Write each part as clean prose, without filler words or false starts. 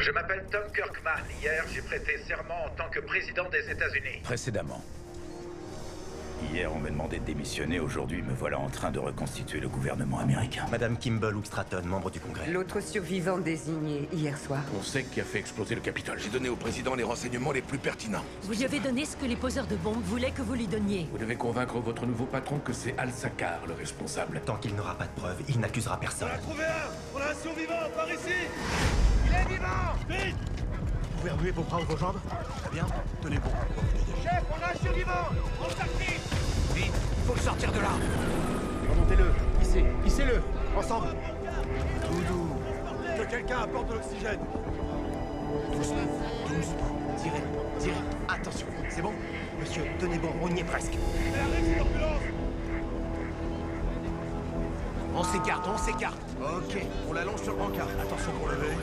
Je m'appelle Tom Kirkman. Hier, j'ai prêté serment en tant que président des États-Unis. Précédemment. Hier, on m'a demandé de démissionner. Aujourd'hui, me voilà en train de reconstituer le gouvernement américain. Madame Kimball Stratton, membre du Congrès. L'autre survivant désigné hier soir. On sait qui a fait exploser le Capitole. J'ai donné au président les renseignements les plus pertinents. Vous lui avez donné ce que les poseurs de bombes voulaient que vous lui donniez. Vous devez convaincre votre nouveau patron que c'est Al-Sakar le responsable. Tant qu'il n'aura pas de preuves, il n'accusera personne. On a trouvé un! On a un survivant par ici! Il est vivant! Vite! Vous pouvez remuer vos bras ou vos jambes? Très bien, tenez bon. Chef, on a un survivant! On le s'active! Vite, il faut le sortir de là. Remontez-le, hissez-le, ensemble. Tout doux. Que quelqu'un apporte de l'oxygène! Doucement, tirez. Attention, c'est bon? Monsieur, tenez bon, on y est presque. Elle arrive, l'ambulance! On s'écarte. Ok, on l'allonge sur le brancard. Attention pour lever.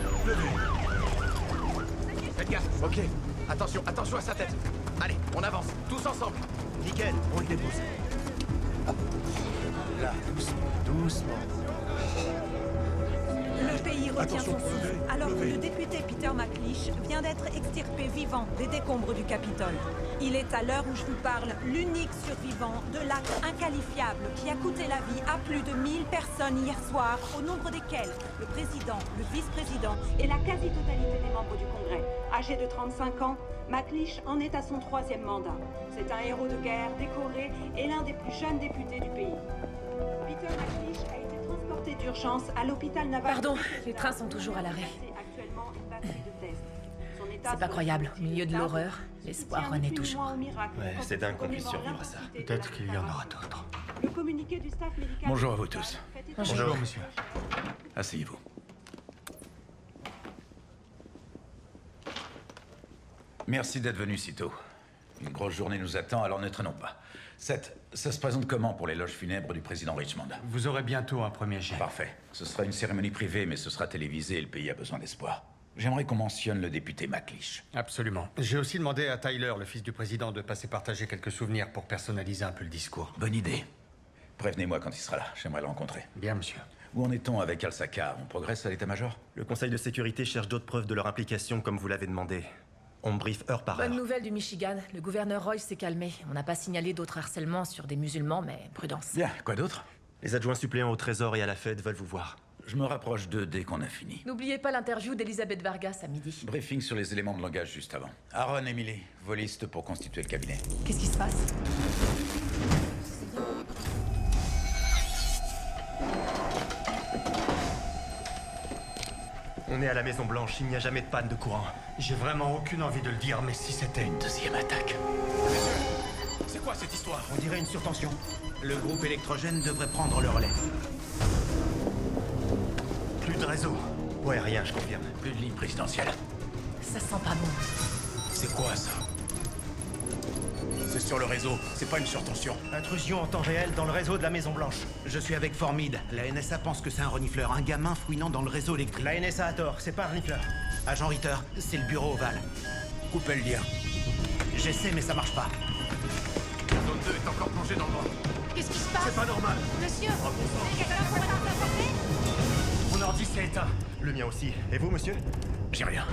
Faites gaffe. Ok, attention à sa tête. Allez, on avance, tous ensemble. Nickel, on le dépose. Hop. Là, doucement. Le pays retient Attention, son souffle, levez, alors que levez. le député Peter McLeish vient d'être extirpé vivant des décombres du Capitole. Il est, à l'heure où je vous parle, l'unique survivant de l'acte inqualifiable qui a coûté la vie à plus de 1000 personnes hier soir, au nombre desquelles le président, le vice-président et la quasi-totalité des membres du Congrès. Âgé de 35 ans, McLeish en est à son 3e mandat. C'est un héros de guerre décoré et l'un des plus jeunes députés du pays. Peter McLeish a été transporté d'urgence à l'hôpital naval. Pardon, les trains sont toujours à l'arrêt. Actuellement une batterie de tests. Son état C'est pas croyable. Au milieu de stable, l'horreur, l'espoir soutient renaît depuis toujours. mois au miracle, Ouais, c'est dingue qu'on puisse conformément survivre à ça. l'impossibilité Peut-être de qu'il y en aura d'autres. Le communiqué du staff médical. Bonjour à vous tous. Bonjour, monsieur. Asseyez-vous. Merci d'être venu si tôt. Une grosse journée nous attend, alors ne traînons pas. Seth, ça se présente comment pour les loges funèbres du président Richmond? Vous aurez bientôt un premier jet. Parfait. Ce sera une cérémonie privée, mais ce sera télévisé et le pays a besoin d'espoir. J'aimerais qu'on mentionne le député McLeish. Absolument. J'ai aussi demandé à Tyler, le fils du président, de passer partager quelques souvenirs pour personnaliser un peu le discours. Bonne idée. Prévenez-moi quand il sera là, j'aimerais le rencontrer. Bien, monsieur. Où en est-on avec Al-Sakar? On progresse à l'état-major? Le Conseil de sécurité cherche d'autres preuves de leur implication comme vous l'avez demandé. On brief heure par heure. Bonne nouvelle du Michigan. Le gouverneur Roy s'est calmé. On n'a pas signalé d'autres harcèlements sur des musulmans, mais prudence. Bien, quoi d'autre? Les adjoints suppléants au Trésor et à la Fed veulent vous voir. Je me rapproche d'eux dès qu'on a fini. N'oubliez pas l'interview d'Elisabeth Vargas à midi. Briefing sur les éléments de langage juste avant. Aaron, Emily, vos listes pour constituer le cabinet. Qu'est-ce qui se passe? On est à la Maison Blanche, il n'y a jamais de panne de courant. J'ai vraiment aucune envie de le dire, mais si c'était une deuxième attaque... C'est quoi cette histoire? On dirait une surtension. Le groupe électrogène devrait prendre le relais. Plus de réseau. Ouais, rien, je confirme. Plus de ligne présidentielle. Ça sent pas bon. C'est quoi ça? C'est sur le réseau, c'est pas une surtension. Intrusion en temps réel dans le réseau de la Maison Blanche. Je suis avec Formid. La NSA pense que c'est un renifleur, un gamin fouinant dans le réseau électrique. La NSA a tort, c'est pas un renifleur. Agent Ritter, c'est le bureau ovale. Coupez le lien. J'essaie, mais ça marche pas. Zone 2 est encore plongée dans le noir. Qu'est-ce qui se passe? C'est pas normal. Monsieur! Mon ordi s'est éteint. Le mien aussi. Et vous, monsieur? J'ai rien.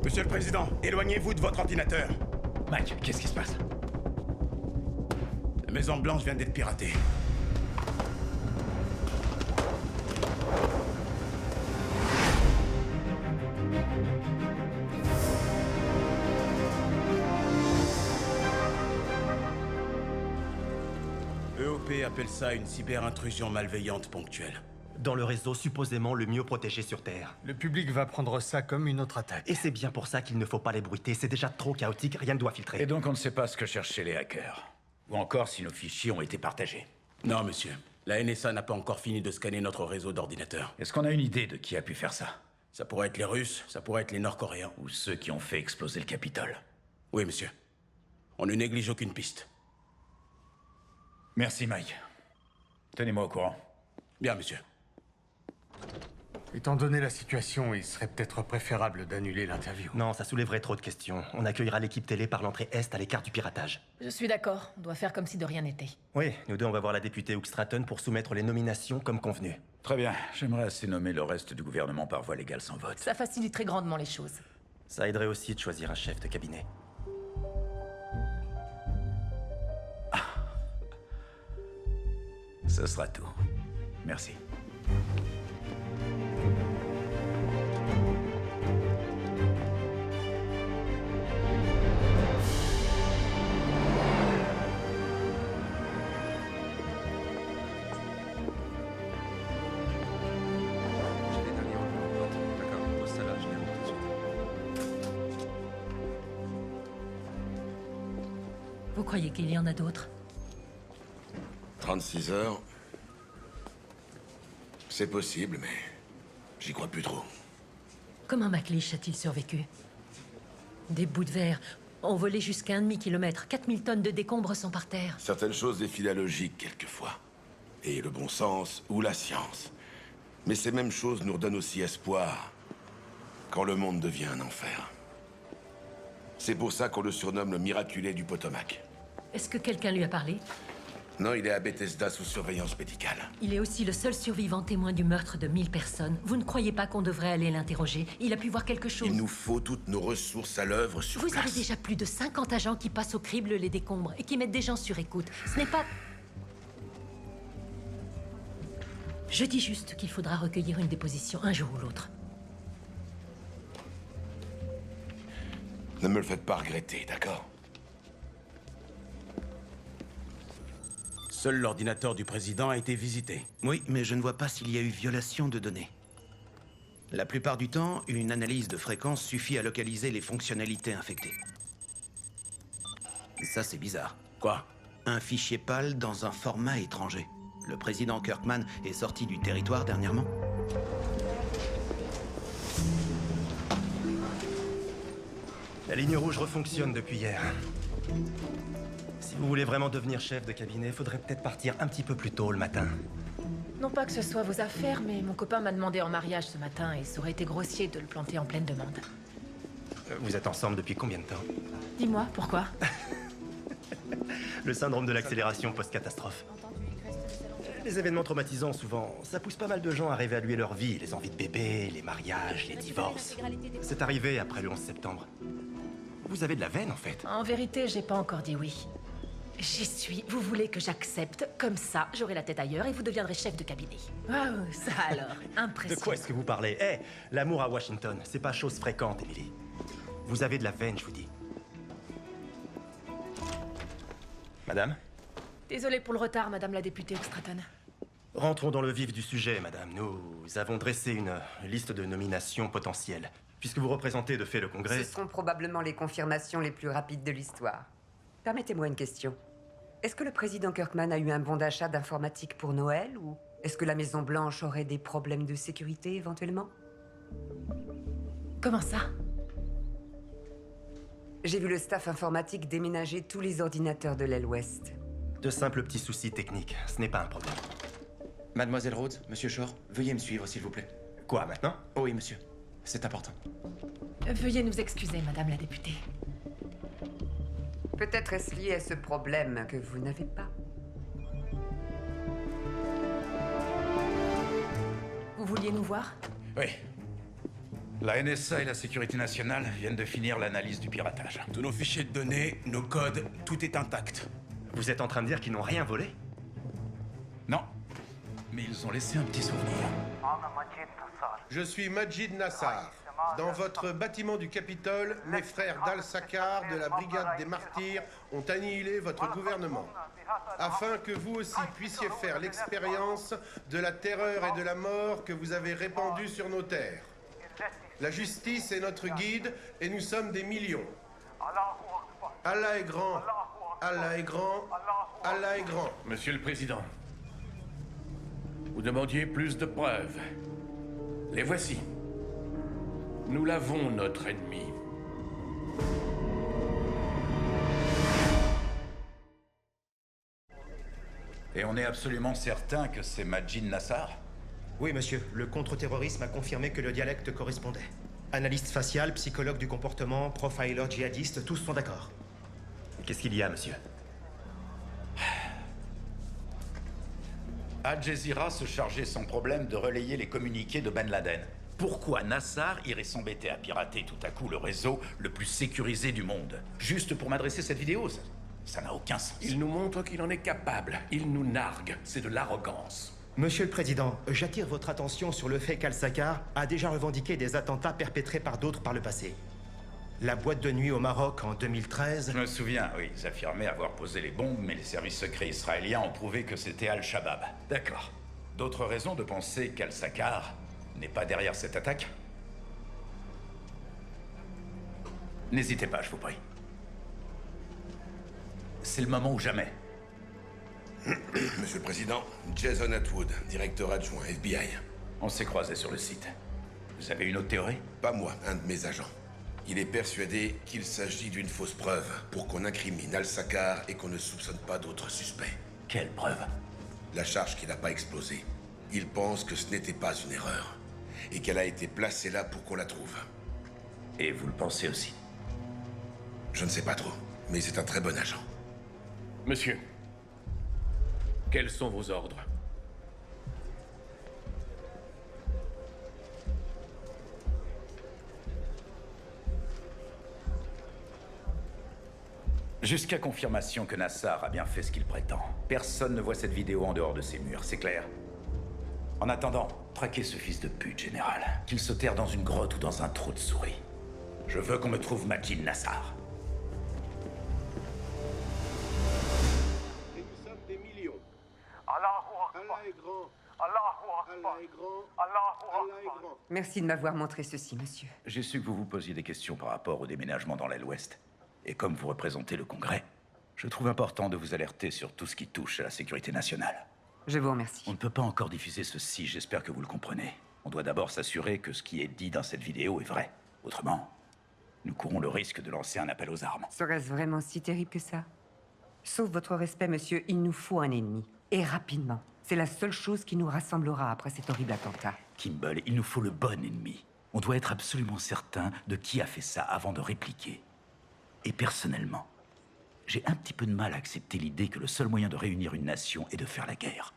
Monsieur le Président, éloignez-vous de votre ordinateur. Mike, qu'est-ce qui se passe? La Maison Blanche vient d'être piratée. EOP appelle ça une cyber-intrusion malveillante ponctuelle. Dans le réseau supposément le mieux protégé sur Terre. Le public va prendre ça comme une autre attaque. Et c'est bien pour ça qu'il ne faut pas l'ébruiter, c'est déjà trop chaotique, rien ne doit filtrer. Et donc on ne sait pas ce que cherchaient les hackers. Ou encore si nos fichiers ont été partagés. Non, monsieur. La NSA n'a pas encore fini de scanner notre réseau d'ordinateurs. Est-ce qu'on a une idée de qui a pu faire ça? Ça pourrait être les Russes, ça pourrait être les Nord-Coréens. Ou ceux qui ont fait exploser le Capitole? Oui, monsieur. On ne néglige aucune piste. Merci, Mike. Tenez-moi au courant. Bien, monsieur. Étant donné la situation, il serait peut-être préférable d'annuler l'interview. Non, ça soulèverait trop de questions. On accueillera l'équipe télé par l'entrée Est à l'écart du piratage. Je suis d'accord, on doit faire comme si de rien n'était. Oui, nous deux, on va voir la députée Hook Stratton pour soumettre les nominations comme convenu. Très bien. J'aimerais assez nommer le reste du gouvernement par voie légale sans vote. Ça faciliterait grandement les choses. Ça aiderait aussi de choisir un chef de cabinet. Ce sera tout. Merci. J'ai les derniers recours en droite. D'accord, pose ça là, je les remonte tout de suite. Vous croyez qu'il y en a d'autres? 36 heures. C'est possible, mais j'y crois plus trop. Comment McLeish a-t-il survécu? Des bouts de verre ont volé jusqu'à un demi-kilomètre. 4000 tonnes de décombres sont par terre. Certaines choses défient la logique quelquefois. Et le bon sens ou la science. Mais ces mêmes choses nous redonnent aussi espoir quand le monde devient un enfer. C'est pour ça qu'on le surnomme le miraculé du Potomac. Est-ce que quelqu'un lui a parlé? Non, il est à Bethesda sous surveillance médicale. Il est aussi le seul survivant témoin du meurtre de 1000 personnes. Vous ne croyez pas qu'on devrait aller l'interroger? Il a pu voir quelque chose? Il nous faut toutes nos ressources à l'œuvre sur Vous place. avez déjà plus de 50 agents qui passent au crible les décombres et qui mettent des gens sur écoute. Ce n'est pas... Je dis juste qu'il faudra recueillir une déposition un jour ou l'autre. Ne me le faites pas regretter, d'accord? Seul l'ordinateur du président a été visité. Oui, mais je ne vois pas s'il y a eu violation de données. La plupart du temps, une analyse de fréquence suffit à localiser les fonctionnalités infectées. Ça, c'est bizarre. Quoi? Un fichier PAL dans un format étranger. Le président Kirkman est sorti du territoire dernièrement. La ligne rouge refonctionne depuis hier. Si vous voulez vraiment devenir chef de cabinet, faudrait peut-être partir un petit peu plus tôt le matin. Non pas que ce soit vos affaires, mais mon copain m'a demandé en mariage ce matin et ça aurait été grossier de le planter en pleine demande. Vous êtes ensemble depuis combien de temps? Dis-moi, pourquoi? Le syndrome de l'accélération post-catastrophe. Les événements traumatisants, souvent, ça pousse pas mal de gens à réévaluer leur vie, les envies de bébé, les mariages, les divorces. C'est arrivé après le 11 septembre. Vous avez de la veine, en fait. En vérité, j'ai pas encore dit oui. J'y suis. Vous voulez que j'accepte? Comme ça, j'aurai la tête ailleurs et vous deviendrez chef de cabinet. Waouh, ça alors, impressionnant. De quoi est-ce que vous parlez? Eh, l'amour à Washington, c'est pas chose fréquente, Emily. Vous avez de la veine, je vous dis. Madame? Désolée pour le retard, madame la députée Stratton. Rentrons dans le vif du sujet, madame. Nous avons dressé une liste de nominations potentielles. Puisque vous représentez de fait le Congrès... Ce seront probablement les confirmations les plus rapides de l'histoire. Permettez-moi une question. Est-ce que le président Kirkman a eu un bon d'achat d'informatique pour Noël, ou est-ce que la Maison-Blanche aurait des problèmes de sécurité, éventuellement? Comment ça? J'ai vu le staff informatique déménager tous les ordinateurs de l'aile ouest. De simples petits soucis techniques, ce n'est pas un problème. Mademoiselle Rhodes, Monsieur Shore, veuillez me suivre, s'il vous plaît. Quoi, maintenant? Oui, monsieur. C'est important. Veuillez nous excuser, madame la députée. Peut-être est-ce lié à ce problème que vous n'avez pas. Vous vouliez nous voir? Oui. La NSA et la Sécurité nationale viennent de finir l'analyse du piratage. Tous nos fichiers de données, nos codes, tout est intact. Vous êtes en train de dire qu'ils n'ont rien volé? Non. Mais ils ont laissé un petit souvenir. Je suis Majid Nassar. Dans votre bâtiment du Capitole, les frères d'Al-Sakar de la Brigade des Martyrs ont annihilé votre gouvernement, afin que vous aussi puissiez faire l'expérience de la terreur et de la mort que vous avez répandue sur nos terres. La justice est notre guide et nous sommes des millions. Allah est grand, Allah est grand, Allah est grand. Monsieur le Président, vous demandiez plus de preuves. Les voici. Nous l'avons, notre ennemi. Et on est absolument certain que c'est Majid Nassar? Oui, monsieur. Le contre-terrorisme a confirmé que le dialecte correspondait. Analyste facial, psychologue du comportement, profiler djihadiste, tous sont d'accord. Qu'est-ce qu'il y a, monsieur? Al Jazeera se chargeait sans problème de relayer les communiqués de Ben Laden. Pourquoi Nassar irait s'embêter à pirater tout à coup le réseau le plus sécurisé du monde? Juste pour m'adresser cette vidéo? Ça n'a aucun sens. Il nous montre qu'il en est capable. Il nous nargue. C'est de l'arrogance. Monsieur le Président, j'attire votre attention sur le fait qu'Al-Sakar a déjà revendiqué des attentats perpétrés par d'autres par le passé. La boîte de nuit au Maroc en 2013... Je me souviens, oui, ils affirmaient avoir posé les bombes, mais les services secrets israéliens ont prouvé que c'était Al-Shabaab. D'accord. D'autres raisons de penser qu'Al-Sakar n'est pas derrière cette attaque? N'hésitez pas, je vous prie. C'est le moment ou jamais. Monsieur le Président, Jason Atwood, directeur adjoint FBI. On s'est croisés sur le site. Vous avez une autre théorie? Pas moi, un de mes agents. Il est persuadé qu'il s'agit d'une fausse preuve pour qu'on incrimine Al-Sakar et qu'on ne soupçonne pas d'autres suspects. Quelle preuve? La charge qui n'a pas explosé. Il pense que ce n'était pas une erreur et qu'elle a été placée là pour qu'on la trouve. Et vous le pensez aussi? Je ne sais pas trop, mais c'est un très bon agent. Monsieur, quels sont vos ordres? Jusqu'à confirmation que Nassar a bien fait ce qu'il prétend. Personne ne voit cette vidéo en dehors de ces murs, c'est clair? En attendant, traquez ce fils de pute, général. Qu'il se terre dans une grotte ou dans un trou de souris. Je veux qu'on me trouve Majid Nassar. Et nous sommes des millions. Allahu Allah est grand. Allahu Akbar. Allah est grand. Allahu Allah est grand. Merci de m'avoir montré ceci, monsieur. J'ai su que vous vous posiez des questions par rapport au déménagement dans l'aile ouest. Et comme vous représentez le Congrès, je trouve important de vous alerter sur tout ce qui touche à la sécurité nationale. Je vous remercie. On ne peut pas encore diffuser ceci, j'espère que vous le comprenez. On doit d'abord s'assurer que ce qui est dit dans cette vidéo est vrai. Autrement, nous courons le risque de lancer un appel aux armes. Serait-ce vraiment si terrible que ça? Sauf votre respect, monsieur, il nous faut un ennemi. Et rapidement. C'est la seule chose qui nous rassemblera après cet horrible attentat. Kimball, il nous faut le bon ennemi. On doit être absolument certain de qui a fait ça avant de répliquer. Et personnellement, j'ai un petit peu de mal à accepter l'idée que le seul moyen de réunir une nation est de faire la guerre.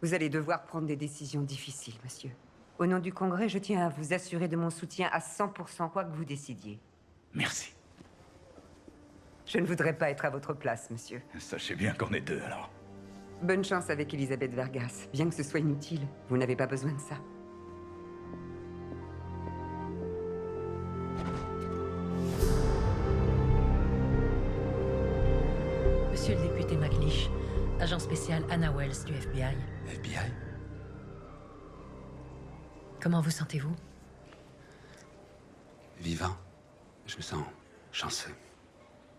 Vous allez devoir prendre des décisions difficiles, monsieur. Au nom du Congrès, je tiens à vous assurer de mon soutien à 100%, quoi que vous décidiez. Merci. Je ne voudrais pas être à votre place, monsieur. Sachez bien qu'on est deux, alors. Bonne chance avec Elisabeth Vargas. Bien que ce soit inutile, vous n'avez pas besoin de ça. Monsieur le député McLeish, agent spécial Anna Wells du FBI. FBI? Comment vous sentez-vous? Vivant. Je me sens chanceux.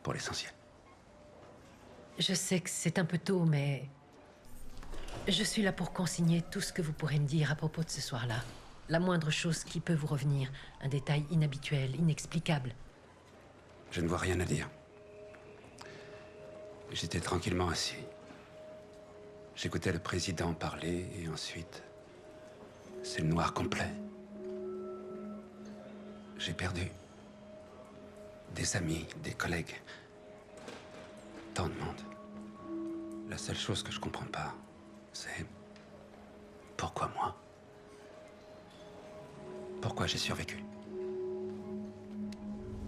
Pour l'essentiel. Je sais que c'est un peu tôt, mais... je suis là pour consigner tout ce que vous pourrez me dire à propos de ce soir-là. La moindre chose qui peut vous revenir. Un détail inhabituel, inexplicable. Je ne vois rien à dire. J'étais tranquillement assis. J'écoutais le président parler et ensuite... c'est le noir complet. J'ai perdu des amis, des collègues. Tant de monde. La seule chose que je comprends pas, c'est... pourquoi moi? Pourquoi j'ai survécu?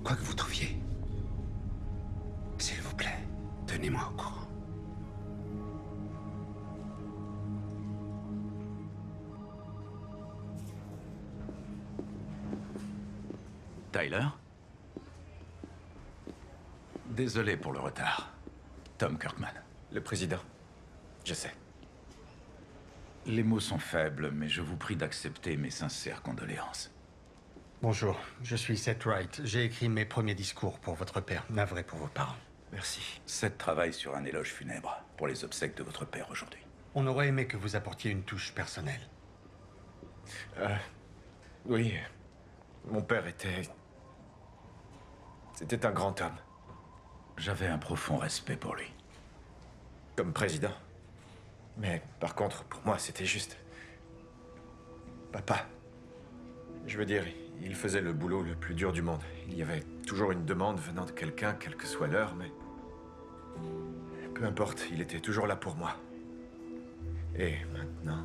Quoi que vous trouviez, s'il vous plaît, tenez-moi au courant. Tyler? Désolé pour le retard. Tom Kirkman. Le président. Je sais. Les mots sont faibles, mais je vous prie d'accepter mes sincères condoléances. Bonjour, je suis Seth Wright. J'ai écrit mes premiers discours pour votre père. Navré pour vos parents. Merci. Seth travaille sur un éloge funèbre pour les obsèques de votre père aujourd'hui. On aurait aimé que vous apportiez une touche personnelle. Oui. Mon père était... c'était un grand homme. J'avais un profond respect pour lui. Comme président. Mais par contre, pour moi, c'était juste... Papa. Je veux dire, il faisait le boulot le plus dur du monde. Il y avait toujours une demande venant de quelqu'un, quelle que soit l'heure, mais... peu importe, il était toujours là pour moi. Et maintenant...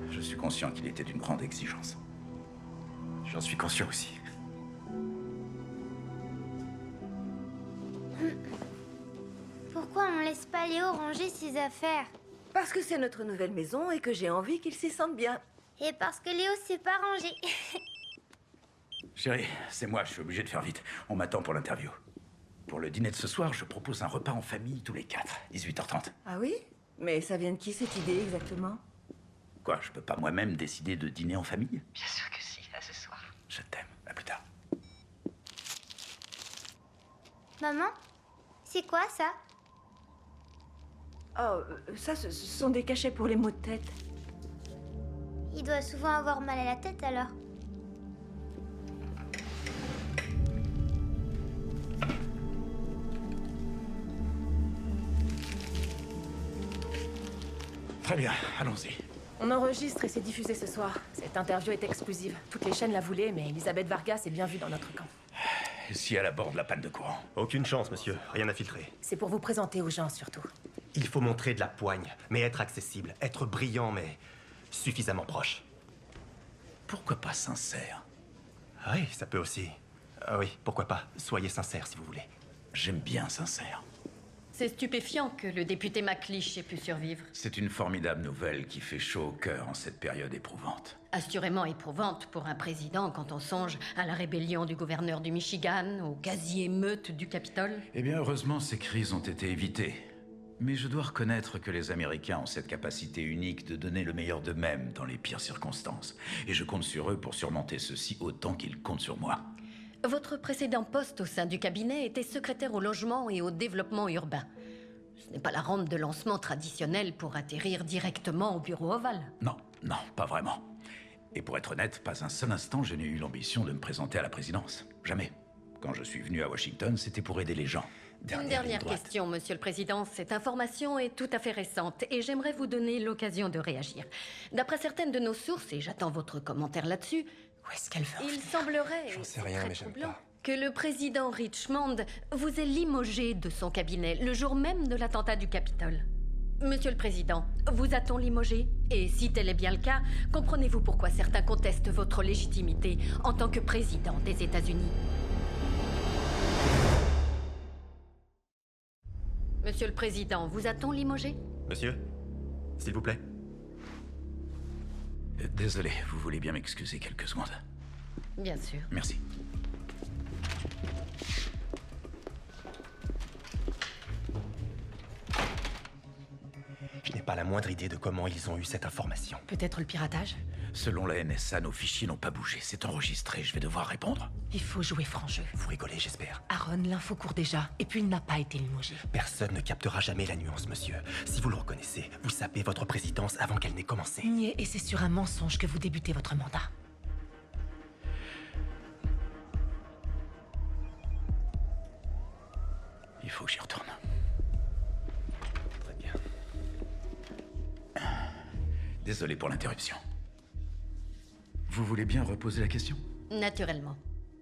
Je suis conscient qu'il était d'une grande exigence. J'en suis conscient aussi. Pourquoi on laisse pas Léo ranger ses affaires? Parce que c'est notre nouvelle maison et que j'ai envie qu'il s'y sente bien. Et parce que Léo s'est pas rangé. Chérie, c'est moi, je suis obligé de faire vite. On m'attend pour l'interview. Pour le dîner de ce soir, je propose un repas en famille tous les 4, 18h30. Ah oui? Mais ça vient de qui cette idée exactement? Quoi, je peux pas moi-même décider de dîner en famille? Bien sûr que si, à ce soir. Je t'aime, à plus tard. Maman, c'est quoi ça? Oh, ça, ce sont des cachets pour les maux de tête. Il doit souvent avoir mal à la tête alors. Très bien, allons-y. On enregistre et c'est diffusé ce soir. Cette interview est exclusive. Toutes les chaînes la voulaient, mais Elisabeth Vargas est bien vue dans notre camp. Et si elle aborde la panne de courant? Aucune chance, monsieur. Rien à filtrer. C'est pour vous présenter aux gens, surtout. Il faut montrer de la poigne, mais être accessible. Être brillant, mais suffisamment proche. Pourquoi pas sincère? Ah oui, ça peut aussi. Ah oui, pourquoi pas. Soyez sincère, si vous voulez. J'aime bien sincère. C'est stupéfiant que le député McLeish ait pu survivre. C'est une formidable nouvelle qui fait chaud au cœur en cette période éprouvante. Assurément éprouvante pour un président quand on songe à la rébellion du gouverneur du Michigan, aux quasi-émeutes du Capitole. Eh bien, heureusement, ces crises ont été évitées. Mais je dois reconnaître que les Américains ont cette capacité unique de donner le meilleur d'eux-mêmes dans les pires circonstances. Et je compte sur eux pour surmonter ceci autant qu'ils comptent sur moi. Votre précédent poste au sein du cabinet était secrétaire au logement et au développement urbain. Ce n'est pas la rampe de lancement traditionnelle pour atterrir directement au bureau ovale. Non, non, pas vraiment. Et pour être honnête, pas un seul instant je n'ai eu l'ambition de me présenter à la présidence. Jamais. Quand je suis venu à Washington, c'était pour aider les gens. Une dernière question, Monsieur le Président. Cette information est tout à fait récente et j'aimerais vous donner l'occasion de réagir. D'après certaines de nos sources, et j'attends votre commentaire là-dessus, où est-ce qu'elle va? Il semblerait, j'en sais rien, mais j'aime pas, que le président Richmond vous ait limogé de son cabinet le jour même de l'attentat du Capitole. Monsieur le Président, vous a-t-on limogé? Et si tel est bien le cas, comprenez-vous pourquoi certains contestent votre légitimité en tant que président des États-Unis? Monsieur le Président, vous a-t-on limogé? Monsieur, s'il vous plaît. Désolé, vous voulez bien m'excuser quelques secondes? Bien sûr. Merci. Je n'ai pas la moindre idée de comment ils ont eu cette information. Peut-être le piratage? Selon la NSA, nos fichiers n'ont pas bougé. C'est enregistré, je vais devoir répondre. Il faut jouer franc jeu. Vous rigolez, j'espère. Aaron, l'info court déjà, et puis il n'a pas été limogé. Personne ne captera jamais la nuance, monsieur. Si vous le reconnaissez, vous sapez votre présidence avant qu'elle n'ait commencé. Niais, et c'est sur un mensonge que vous débutez votre mandat. Il faut que j'y retourne. Très bien. Désolé pour l'interruption. Vous voulez bien reposer la question? Naturellement.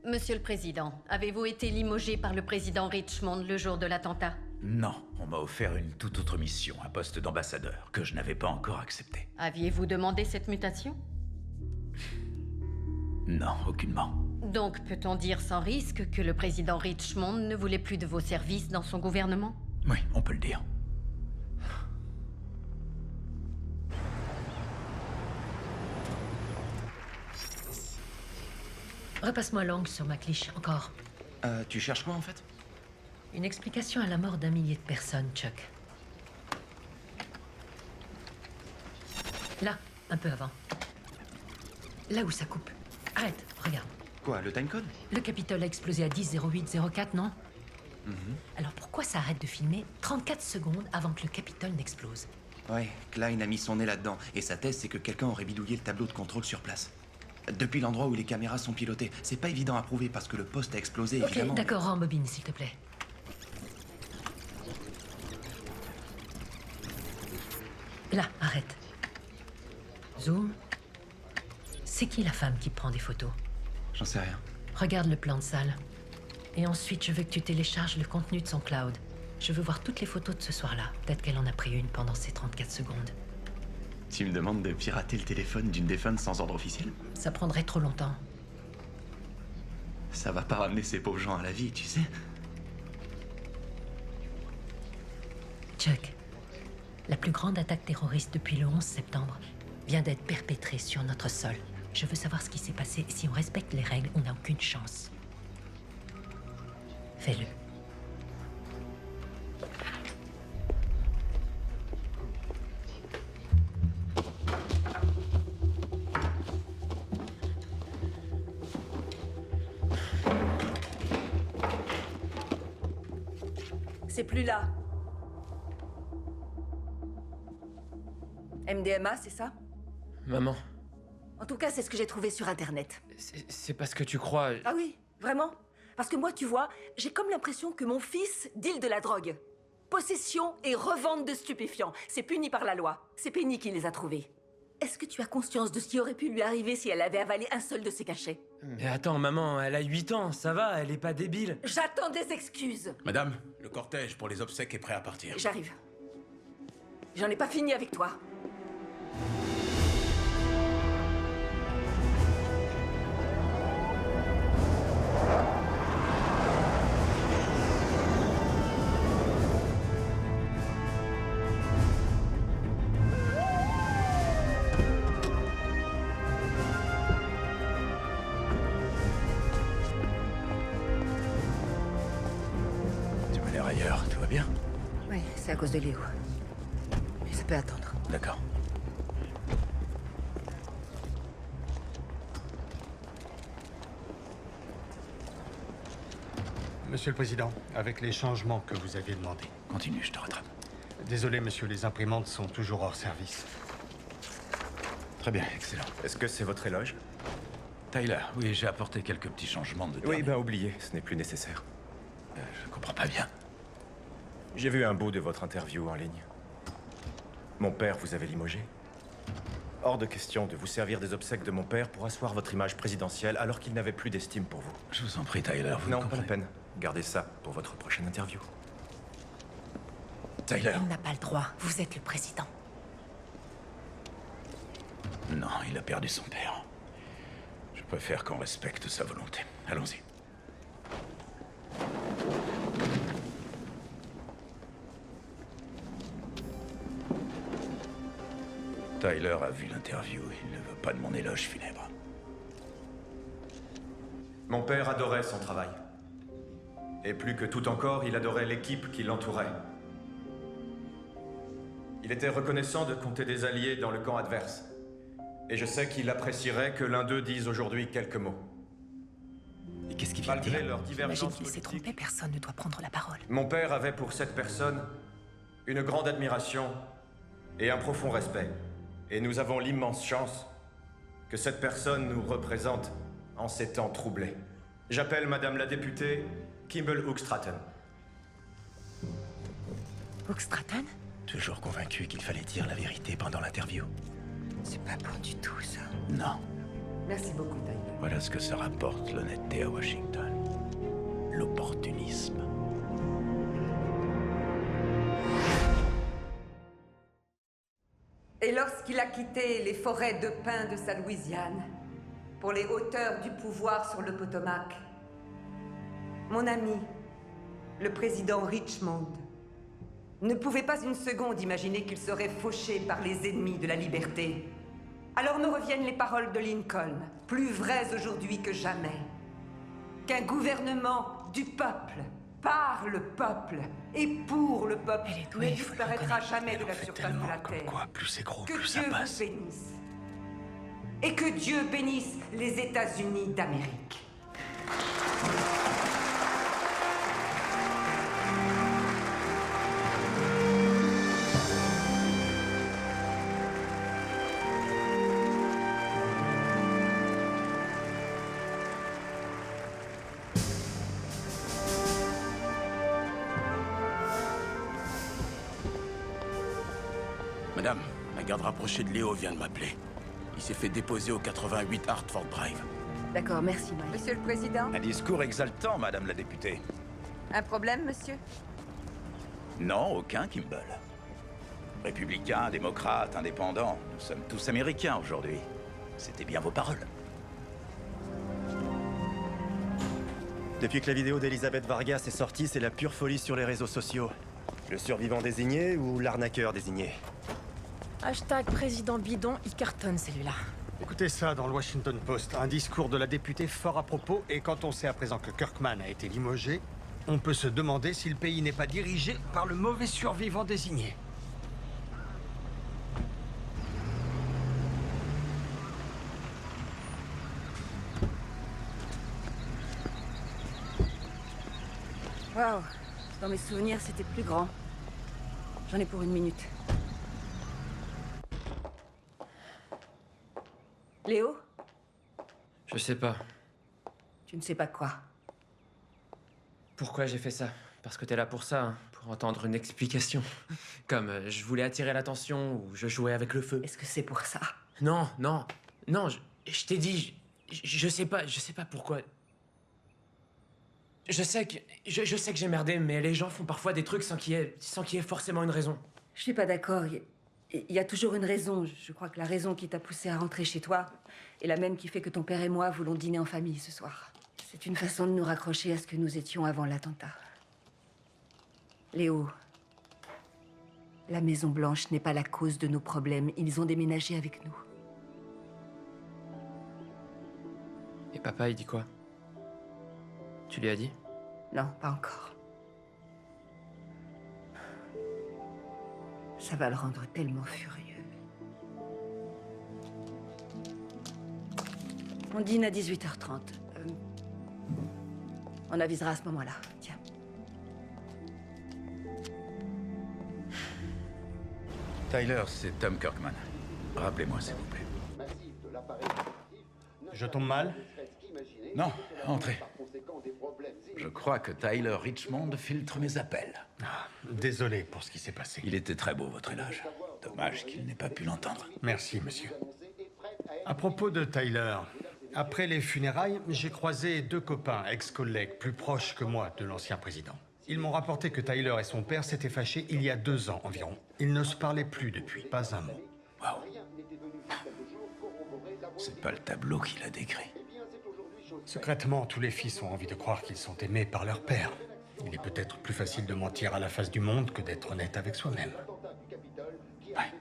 Monsieur le Président, avez-vous été limogé par le président Richmond le jour de l'attentat? Non, on m'a offert une toute autre mission, un poste d'ambassadeur, que je n'avais pas encore accepté. Aviez-vous demandé cette mutation? Non, aucunement. Donc peut-on dire sans risque que le président Richmond ne voulait plus de vos services dans son gouvernement? Oui, on peut le dire. Repasse-moi l'angle sur McLeish, encore. Tu cherches quoi, en fait? Une explication à la mort d'1 millier de personnes, Chuck. Là, un peu avant. Là où ça coupe. Arrête, regarde. Quoi, le timecode? Le Capitole a explosé à 10:08:04, non? Alors pourquoi ça arrête de filmer 34 secondes avant que le Capitole n'explose? Ouais, Klein a mis son nez là-dedans. Et sa thèse, c'est que quelqu'un aurait bidouillé le tableau de contrôle sur place. Depuis l'endroit où les caméras sont pilotées. C'est pas évident à prouver parce que le poste a explosé, évidemment. Ok, d'accord, rembobine, s'il te plaît. Là, arrête. Zoom. C'est qui la femme qui prend des photos? J'en sais rien. Regarde le plan de salle. Et ensuite, je veux que tu télécharges le contenu de son cloud. Je veux voir toutes les photos de ce soir-là. Peut-être qu'elle en a pris une pendant ces 34 secondes. Tu me demandes de pirater le téléphone d'une défunte sans ordre officiel? Ça prendrait trop longtemps. Ça va pas ramener ces pauvres gens à la vie, tu sais. Chuck, la plus grande attaque terroriste depuis le 11 septembre vient d'être perpétrée sur notre sol. Je veux savoir ce qui s'est passé. Si on respecte les règles, on n'a aucune chance. Fais-le. C'est plus là. MDMA, c'est ça? Maman, En tout cas, c'est ce que j'ai trouvé sur Internet. c'est parce que tu crois... Ah oui, vraiment? Parce que moi, tu vois, j'ai comme l'impression que mon fils deal de la drogue. Possession et revente de stupéfiants. C'est puni par la loi. C'est Penny qui les a trouvés. Est-ce que tu as conscience de ce qui aurait pu lui arriver si elle avait avalé un seul de ses cachets? Mais attends, maman, elle a 8 ans, ça va, elle est pas débile. J'attends des excuses. Madame, le cortège pour les obsèques est prêt à partir. J'arrive. J'en ai pas fini avec toi. Tu m'as l'air ailleurs, tout va bien? Oui, c'est à cause de Léo. Mais ça peut attendre. D'accord. Monsieur le Président, avec les changements que vous aviez demandés. Continue, je te rattrape. Désolé, monsieur, les imprimantes sont toujours hors service. Très bien, excellent. Est-ce que c'est votre éloge? Tyler, oui, j'ai apporté quelques petits changements de Oui, ben oubliez, ce n'est plus nécessaire. Je comprends pas bien. J'ai vu un bout de votre interview en ligne. Mon père vous avait limogé. Hors de question de vous servir des obsèques de mon père pour asseoir votre image présidentielle alors qu'il n'avait plus d'estime pour vous. Je vous en prie, Tyler, vous Non, comprenez. pas la peine. Gardez ça pour votre prochaine interview. Tyler. Il n'a pas le droit. Vous êtes le président. Non, il a perdu son père. Je préfère qu'on respecte sa volonté. Allons-y. Tyler a vu l'interview. Il ne veut pas de mon éloge funèbre. Mon père adorait son travail. Et plus que tout encore, il adorait l'équipe qui l'entourait. Il était reconnaissant de compter des alliés dans le camp adverse. Et je sais qu'il apprécierait que l'un d'eux dise aujourd'hui quelques mots. Et qu'est-ce qu'il vient de Malgré dire? leurs J'imagine divergences qu'il s'est politiques, trompé, personne ne doit prendre la parole. mon père avait pour cette personne une grande admiration et un profond respect. Et nous avons l'immense chance que cette personne nous représente en ces temps troublés. J'appelle Madame la députée Kimball Hoogstraten. Hoogstraten? Toujours convaincu qu'il fallait dire la vérité pendant l'interview. C'est pas bon du tout, ça. Non. Merci beaucoup, Tyler. Voilà ce que ça rapporte, l'honnêteté à Washington. L'opportunisme. Et lorsqu'il a quitté les forêts de pins de sa Louisiane pour les hauteurs du pouvoir sur le Potomac, mon ami, le président Richmond, ne pouvait pas une seconde imaginer qu'il serait fauché par les ennemis de la liberté. Alors me reviennent les paroles de Lincoln, plus vraies aujourd'hui que jamais. Qu'un gouvernement du peuple, par le peuple et pour le peuple ne disparaîtra jamais de la surface de la terre. Quoi, plus c'est gros, Que plus ça Dieu vous passe. bénisse. Et que Dieu bénisse les États-Unis d'Amérique. Madame, garde rapproché de Léo vient de m'appeler. Il s'est fait déposer au 88 Hartford Drive. D'accord, merci, Mike. Monsieur le Président, Un discours exaltant, Madame la députée. un problème, monsieur? Non, aucun, Kimball. Républicains, démocrates, indépendants, nous sommes tous américains aujourd'hui. C'était bien vos paroles. Depuis que la vidéo d'Elizabeth Vargas est sortie, c'est la pure folie sur les réseaux sociaux. Le survivant désigné ou l'arnaqueur désigné? Hashtag président bidon, il cartonne celui-là. Écoutez ça dans le Washington Post. Un discours de la députée fort à propos, et quand on sait à présent que Kirkman a été limogé, on peut se demander si le pays n'est pas dirigé par le mauvais survivant désigné. Waouh. Dans mes souvenirs, c'était plus grand. J'en ai pour une minute. Léo? Je sais pas. Tu ne sais pas quoi? Pourquoi j'ai fait ça? Parce que t'es là pour ça, hein, pour entendre une explication. Comme je voulais attirer l'attention ou je jouais avec le feu. Est-ce que c'est pour ça? Non, non, non, je t'ai dit, je sais pas pourquoi. Je sais que j'ai merdé, mais les gens font parfois des trucs sans qu'il y ait forcément une raison. Je suis pas d'accord. Il y a toujours une raison. Je crois que la raison qui t'a poussé à rentrer chez toi est la même qui fait que ton père et moi voulons dîner en famille ce soir. C'est une façon de nous raccrocher à ce que nous étions avant l'attentat. Léo, la Maison Blanche n'est pas la cause de nos problèmes. Ils ont déménagé avec nous. Et papa, il dit quoi? Tu lui as dit? Non, pas encore. Ça va le rendre tellement furieux. On dîne à 18h30. On avisera à ce moment-là. Tiens. Tyler, c'est Tom Kirkman. Rappelez-moi, s'il vous plaît. Je tombe mal? Non, entrez. Je crois que Tyler Richmond filtre mes appels. Désolé pour ce qui s'est passé. Il était très beau, votre élage. Dommage qu'il n'ait pas pu l'entendre. Merci, monsieur. À propos de Tyler, après les funérailles, j'ai croisé deux copains, ex-collègues, plus proches que moi de l'ancien président. Ils m'ont rapporté que Tyler et son père s'étaient fâchés il y a 2 ans environ. Ils ne se parlaient plus depuis, pas un mot. Waouh. C'est pas le tableau qu'il a décrit. Secrètement, tous les fils ont envie de croire qu'ils sont aimés par leur père. Il est peut-être plus facile de mentir à la face du monde que d'être honnête avec soi-même. Ouais.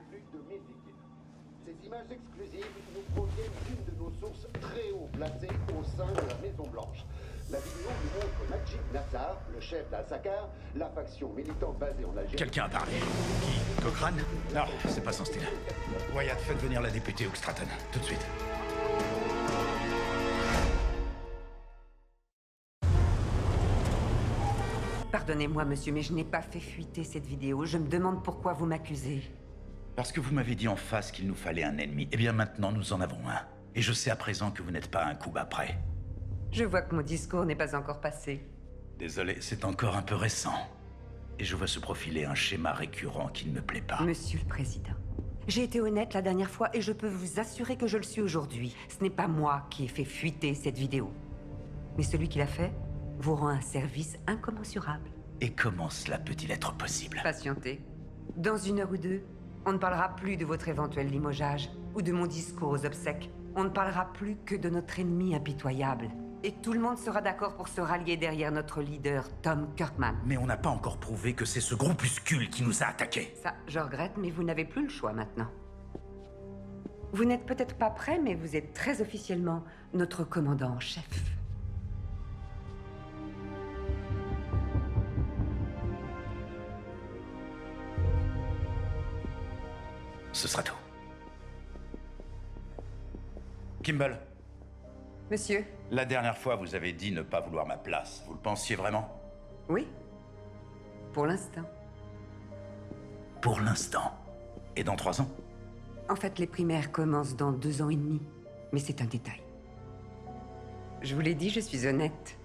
Ces images exclusives nous proviennent d'une de nos sources très haut placées au sein de la Maison Blanche. La vidéo nous montre Majid Nassar, le chef d'Al-Sakar, la faction militante basée en Algérie. Quelqu'un a parlé. Qui? Cochrane? Non, c'est pas son style. Wyatt, faites venir la députée Hook Stratton, tout de suite. Pardonnez-moi, monsieur, mais je n'ai pas fait fuiter cette vidéo. Je me demande pourquoi vous m'accusez. Parce que vous m'avez dit en face qu'il nous fallait un ennemi. Eh bien maintenant, nous en avons un. Et je sais à présent que vous n'êtes pas un coup bas près. Je vois que mon discours n'est pas encore passé. Désolé, c'est encore un peu récent. Et je vois se profiler un schéma récurrent qui ne me plaît pas. Monsieur le Président, j'ai été honnête la dernière fois et je peux vous assurer que je le suis aujourd'hui. Ce n'est pas moi qui ai fait fuiter cette vidéo. Mais celui qui l'a fait vous rend un service incommensurable. Et comment cela peut-il être possible? Patientez. Dans 1 heure ou 2, on ne parlera plus de votre éventuel limogeage ou de mon discours aux obsèques. On ne parlera plus que de notre ennemi impitoyable. Et tout le monde sera d'accord pour se rallier derrière notre leader, Tom Kirkman. Mais on n'a pas encore prouvé que c'est ce groupuscule qui nous a attaqués. Ça, je regrette, mais vous n'avez plus le choix maintenant. Vous n'êtes peut-être pas prêt, mais vous êtes très officiellement notre commandant en chef. Ce sera tout. Kimball. Monsieur? La dernière fois, vous avez dit ne pas vouloir ma place. Vous le pensiez vraiment? Oui. Pour l'instant. Pour l'instant. Et dans 3 ans? En fait, les primaires commencent dans 2 ans et demi. Mais c'est un détail. Je vous l'ai dit, je suis honnête.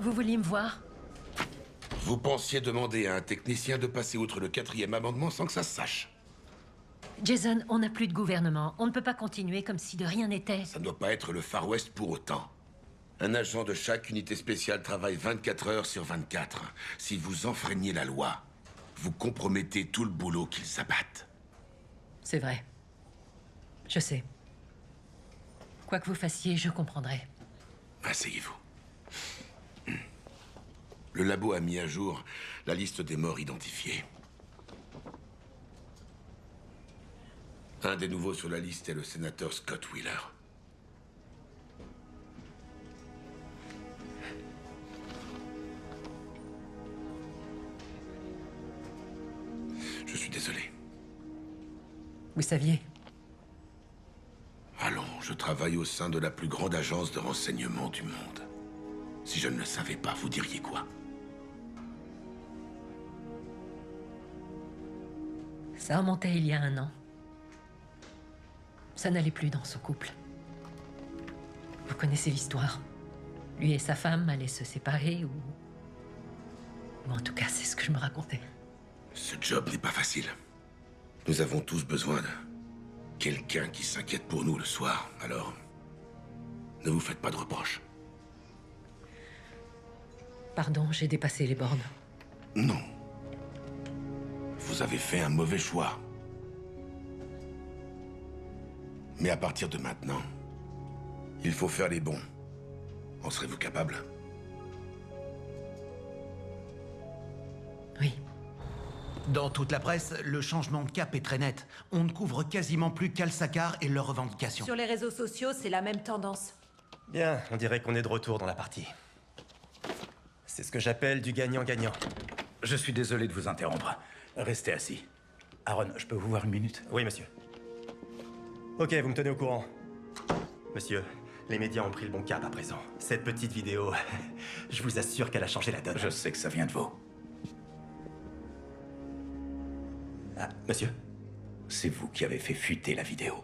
Vous vouliez me voir? Vous pensiez demander à un technicien de passer outre le 4e amendement sans que ça se sache? Jason, on n'a plus de gouvernement. On ne peut pas continuer comme si de rien n'était. Ça ne doit pas être le Far West pour autant. Un agent de chaque unité spéciale travaille 24 heures sur 24. Si vous enfreignez la loi, vous compromettez tout le boulot qu'ils abattent. C'est vrai. Je sais. Quoi que vous fassiez, je comprendrai. Asseyez-vous. Le labo a mis à jour la liste des morts identifiés. Un des nouveaux sur la liste est le sénateur Scott Wheeler. Je suis désolé. Vous saviez? Allons, je travaille au sein de la plus grande agence de renseignement du monde. Si je ne le savais pas, vous diriez quoi? Ça remontait il y a 1 an. Ça n'allait plus dans ce couple. Vous connaissez l'histoire. Lui et sa femme allaient se séparer ou en tout cas, c'est ce que je me racontais. Ce job n'est pas facile. Nous avons tous besoin de quelqu'un qui s'inquiète pour nous le soir. Alors, ne vous faites pas de reproches. Pardon, j'ai dépassé les bornes. Non. Vous avez fait un mauvais choix. Mais à partir de maintenant, il faut faire les bons. En serez-vous capable? Oui. Dans toute la presse, le changement de cap est très net. On ne couvre quasiment plus qu'Al-Sakar et leurs revendications. Sur les réseaux sociaux, c'est la même tendance. Bien, on dirait qu'on est de retour dans la partie. C'est ce que j'appelle du gagnant-gagnant. Je suis désolé de vous interrompre. Restez assis. Aaron, je peux vous voir 1 minute? Oui, monsieur. Ok, vous me tenez au courant. Monsieur, les médias ont pris le bon cap à présent. Cette petite vidéo, je vous assure qu'elle a changé la donne. Je sais que ça vient de vous. Ah, monsieur? C'est vous qui avez fait fuiter la vidéo.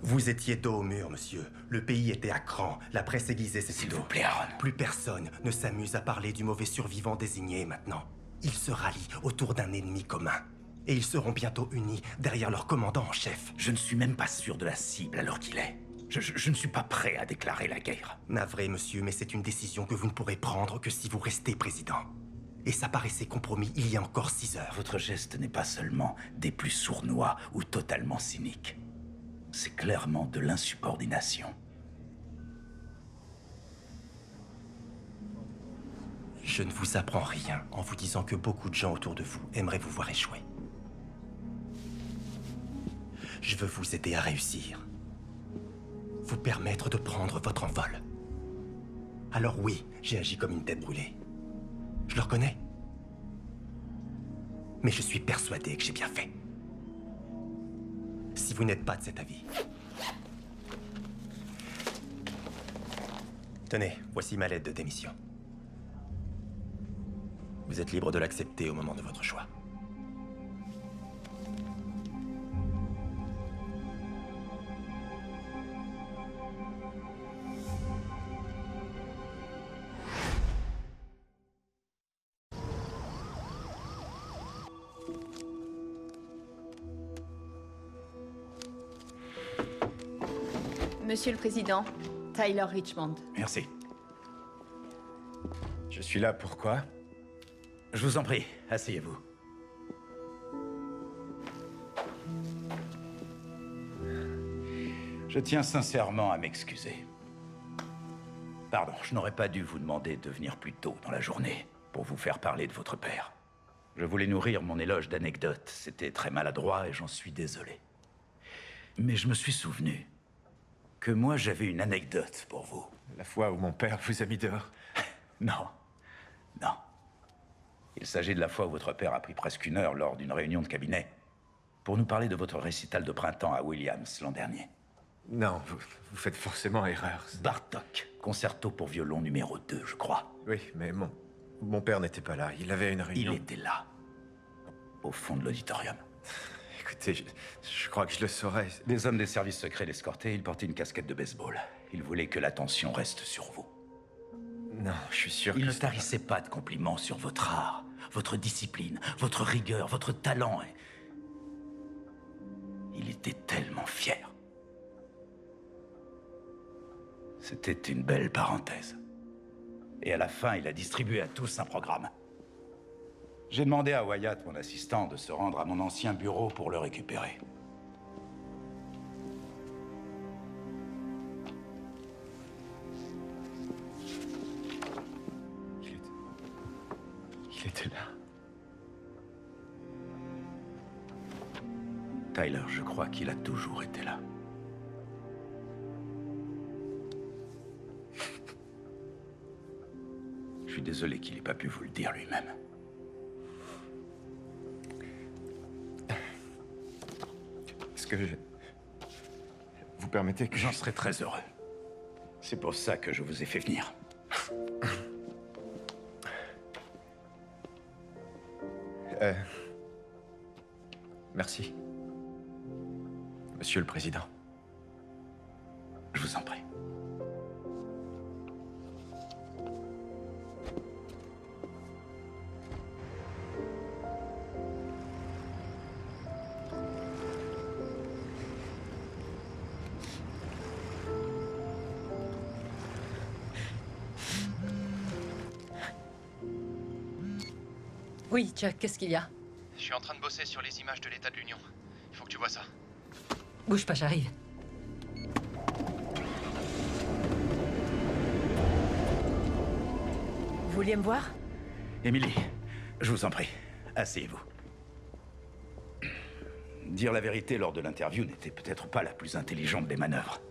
Vous étiez dos au mur, monsieur. Le pays était à cran. La presse aiguisée, c'est S'il vous plaît, Aaron. Plus personne ne s'amuse à parler du mauvais survivant désigné maintenant. Ils se rallient autour d'un ennemi commun. Et ils seront bientôt unis derrière leur commandant en chef. Je ne suis même pas sûr de la cible alors qu'il est. Je ne suis pas prêt à déclarer la guerre. Navré, monsieur, mais c'est une décision que vous ne pourrez prendre que si vous restez président. Et ça paraissait compromis il y a encore 6 heures. Votre geste n'est pas seulement des plus sournois ou totalement cynique. C'est clairement de l'insubordination. Je ne vous apprends rien en vous disant que beaucoup de gens autour de vous aimeraient vous voir échouer. Je veux vous aider à réussir. Vous permettre de prendre votre envol. Alors oui, j'ai agi comme une tête brûlée. Je le reconnais. Mais je suis persuadé que j'ai bien fait. Si vous n'êtes pas de cet avis. Tenez, voici ma lettre de démission. Vous êtes libre de l'accepter au moment de votre choix. Monsieur le Président, Tyler Richmond. Merci. Je suis là pourquoi? Je vous en prie, asseyez-vous. Je tiens sincèrement à m'excuser. Pardon, je n'aurais pas dû vous demander de venir plus tôt dans la journée pour vous faire parler de votre père. Je voulais nourrir mon éloge d'anecdotes. C'était très maladroit et j'en suis désolé. Mais je me suis souvenu que moi j'avais une anecdote pour vous. La fois où mon père vous a mis dehors? Non. Non. Il s'agit de la fois où votre père a pris presque 1 heure lors d'une réunion de cabinet pour nous parler de votre récital de printemps à Williams l'an dernier. Non, vous faites forcément erreur. Bartok, concerto pour violon numéro 2, je crois. Oui, mais mon père n'était pas là. Il avait une réunion. Il était là, au fond de l'auditorium. Écoutez, je crois que je le saurais. Des hommes des services secrets l'escortaient, il portait une casquette de baseball. Il voulait que l'attention reste sur vous. Non, je suis sûr Il que ne tarissait pas de compliments sur votre art, votre discipline, votre rigueur, votre talent. Il était tellement fier. C'était une belle parenthèse. Et à la fin, il a distribué à tous un programme. J'ai demandé à Wyatt, mon assistant, de se rendre à mon ancien bureau pour le récupérer. Il était là. Tyler, je crois qu'il a toujours été là. Je suis désolé qu'il n'ait pas pu vous le dire lui-même. Est-ce que vous permettez que... J'en serais très heureux. C'est pour ça que je vous ai fait venir. Merci. Monsieur le Président. Je vous en prie. Oui, Chuck, qu'est-ce qu'il y a? Je suis en train de bosser sur les images de l'état de l'Union. Il faut que tu vois ça. Bouge pas, j'arrive. Vous vouliez me voir? Emily, je vous en prie, asseyez-vous. Dire la vérité lors de l'interview n'était peut-être pas la plus intelligente des manœuvres.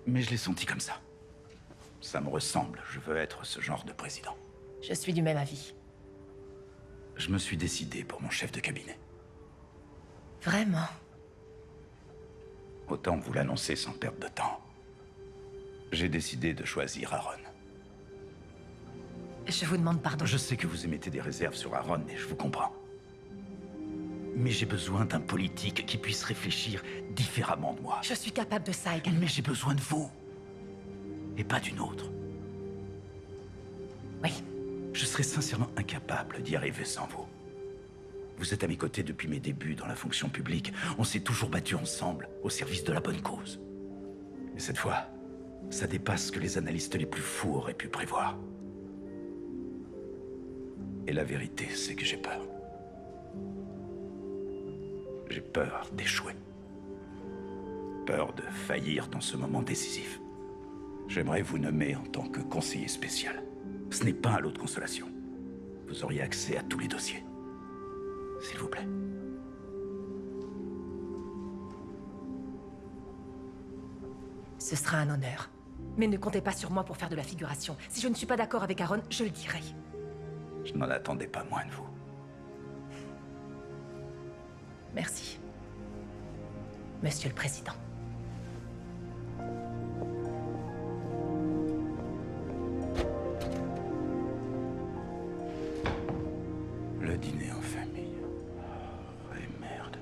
Mais je l'ai senti comme ça. Ça me ressemble, je veux être ce genre de président. Je suis du même avis. Je me suis décidé pour mon chef de cabinet. Vraiment? Autant vous l'annoncer sans perdre de temps. J'ai décidé de choisir Aaron. Je vous demande pardon. Je sais que vous émettez des réserves sur Aaron et je vous comprends. Mais j'ai besoin d'un politique qui puisse réfléchir différemment de moi. Je suis capable de ça également. Mais j'ai besoin de vous. Et pas d'une autre. Oui. Je serais sincèrement incapable d'y arriver sans vous. Vous êtes à mes côtés depuis mes débuts dans la fonction publique. On s'est toujours battus ensemble, au service de la bonne cause. Mais cette fois, ça dépasse ce que les analystes les plus fous auraient pu prévoir. Et la vérité, c'est que j'ai peur. J'ai peur d'échouer. Peur de faillir dans ce moment décisif. J'aimerais vous nommer en tant que conseiller spécial. Ce n'est pas un lot de consolation. Vous auriez accès à tous les dossiers. S'il vous plaît. Ce sera un honneur. Mais ne comptez pas sur moi pour faire de la figuration. Si je ne suis pas d'accord avec Aaron, je le dirai. Je n'en attendais pas moins de vous. Merci. Monsieur le Président. Le dîner en famille. Oh, et merde.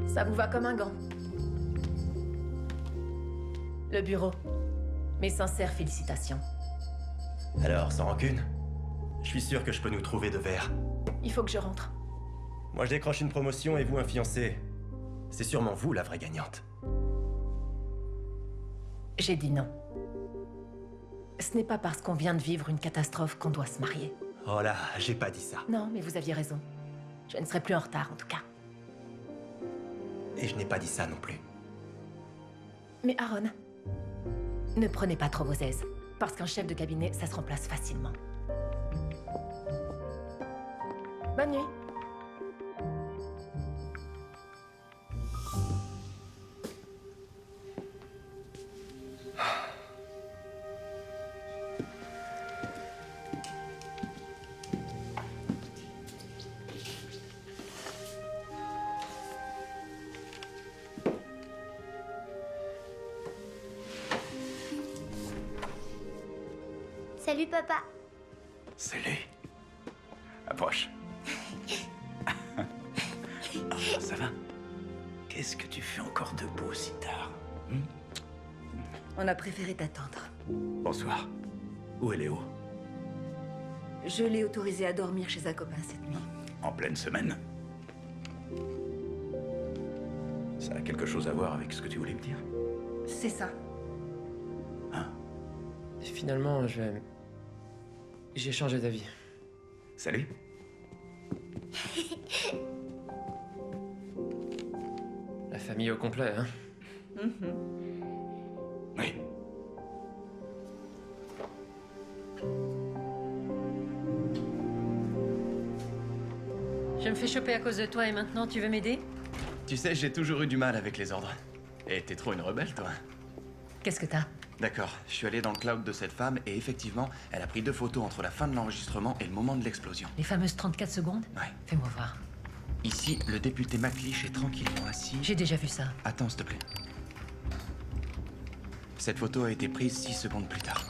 Ça vous va comme un gant. Le bureau. Mes sincères félicitations. Alors, sans rancune, je suis sûr que je peux nous trouver de verre. Il faut que je rentre. Moi, je décroche une promotion et vous un fiancé. C'est sûrement vous la vraie gagnante. J'ai dit non. Ce n'est pas parce qu'on vient de vivre une catastrophe qu'on doit se marier. Oh là, j'ai pas dit ça. Non, mais vous aviez raison. Je ne serai plus en retard, en tout cas. Et je n'ai pas dit ça non plus. Mais Aaron, ne prenez pas trop vos aises. Parce qu'un chef de cabinet, ça se remplace facilement. Bonne nuit. Salut, papa. Scellé. Approche. Ça va? Qu'est-ce que tu fais encore debout si tard? On a préféré t'attendre. Bonsoir. Où est Léo? Je l'ai autorisé à dormir chez un copain cette nuit. En pleine semaine? Ça a quelque chose à voir avec ce que tu voulais me dire? C'est ça. Finalement, j'ai changé d'avis. Salut. La famille au complet, hein? Oui. Je me fais choper à cause de toi et maintenant tu veux m'aider? Tu sais, j'ai toujours eu du mal avec les ordres. Et t'es trop une rebelle, toi. Qu'est-ce que t'as? D'accord, je suis allé dans le cloud de cette femme et effectivement, elle a pris 2 photos entre la fin de l'enregistrement et le moment de l'explosion. Les fameuses 34 secondes? Ouais. Fais-moi voir. Ici, le député McLeish est tranquillement assis. J'ai déjà vu ça. Attends, s'il te plaît. Cette photo a été prise 6 secondes plus tard.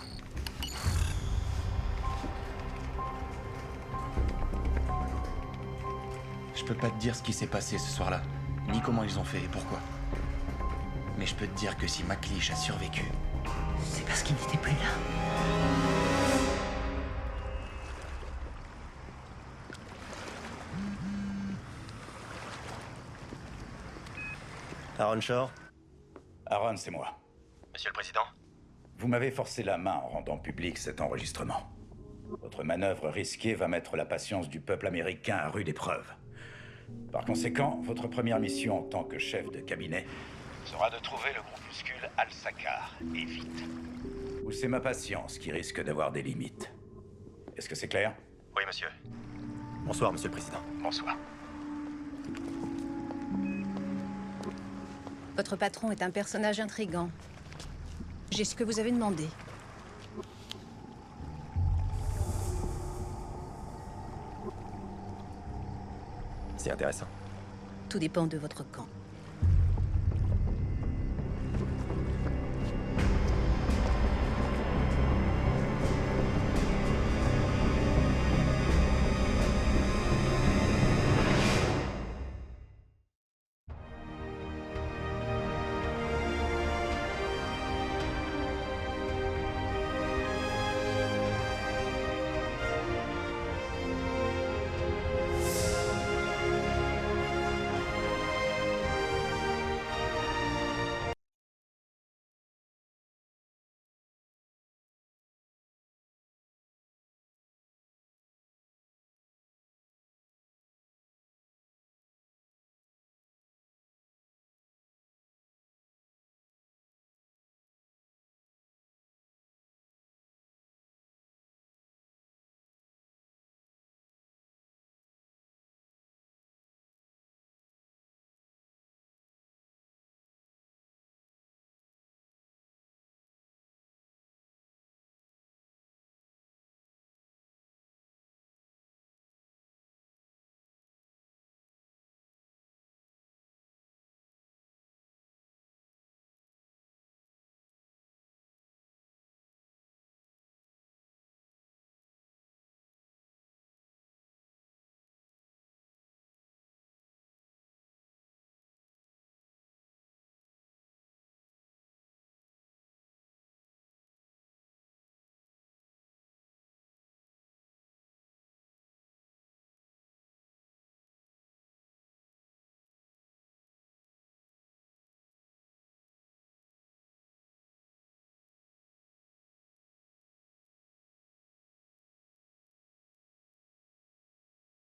Je peux pas te dire ce qui s'est passé ce soir-là, ni comment ils ont fait et pourquoi. Mais je peux te dire que si McLeish a survécu... C'est parce qu'il n'était plus là. Aaron Shore? Aaron, c'est moi. Monsieur le Président? Vous m'avez forcé la main en rendant public cet enregistrement. Votre manœuvre risquée va mettre la patience du peuple américain à rude épreuve. Par conséquent, votre première mission en tant que chef de cabinet sera de trouver le groupuscule Al-Sakar, et vite. Ou c'est ma patience qui risque d'avoir des limites. Est-ce que c'est clair? Oui, monsieur. Bonsoir, Monsieur le Président. Bonsoir. Votre patron est un personnage intrigant. J'ai ce que vous avez demandé. C'est intéressant. Tout dépend de votre camp.